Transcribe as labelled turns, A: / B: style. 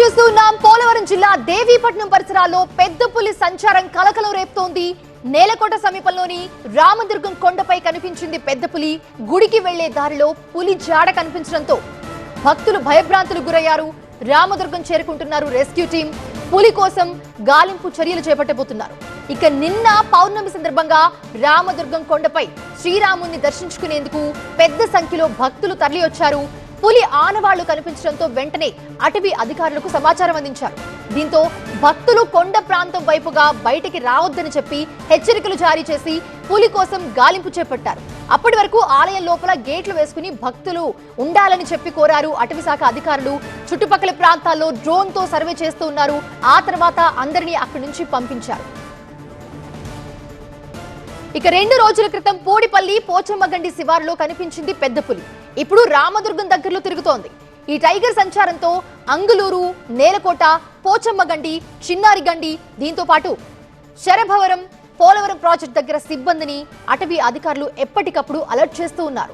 A: చూస్తున్నాం పోలవరం జిల్లా దేవీపట్నం పరిసరాల్లో పెద్ద పులి సంచారం కలకలం రేపుతోంది. నేలకోట సమీపంలోని రామదుర్గం కొండపై కనిపించింది పెద్ద పులి. గుడికి వెళ్లే దారిలో పులి జాడ కనిపించడంతో భక్తులు భయభ్రాంతులకు గురయ్యారు. రామదుర్గం చేరుకుంటున్నారు రెస్క్యూ టీం. పులి కోసం గాలింపు చర్యలు చేపట్టబోతున్నారు. ఇక నిన్న పౌర్ణమి సందర్భంగా రామదుర్గం కొండపై శ్రీరాముని దర్శించుకునేందుకు పెద్ద సంఖ్యలో భక్తులు తరలివచ్చారు. పులి ఆనవాళ్లు కనిపించడంతో వెంటనే అటవీ అధికారులకు సమాచారం అందించారు. దీంతో భక్తులు కొండ ప్రాంతం వైపుగా బయటికి రావద్దని చెప్పి హెచ్చరికలు జారీ చేసి పులి కోసం గాలింపు చేపట్టారు. అప్పటి వరకు ఆలయం లోపల గేట్లు వేసుకుని భక్తులు ఉండాలని చెప్పి కోరారు అటవీ శాఖ అధికారులు. చుట్టుపక్కల ప్రాంతాల్లో డ్రోన్ తో సర్వే చేస్తూ ఉన్నారు. ఆ తర్వాత అందరినీ అక్కడి నుంచి పంపించారు. ఇక 2 రోజుల క్రితం పూడిపల్లి పోచమ్మగండి శివారులో కనిపించింది పెద్ద పులి. ఇప్పుడు రామదుర్గం దగ్గరలో తిరుగుతోంది. ఈ టైగర్ సంచారంతో అంగులూరు, నేలకోట, పోచమ్మగండి, చిన్నారిగండి, దీంతో పాటు శరభవరం, పోలవరం ప్రాజెక్టు దగ్గర సిబ్బందిని అటవీ అధికారులు ఎప్పటికప్పుడు అలర్ట్ చేస్తూ ఉన్నారు.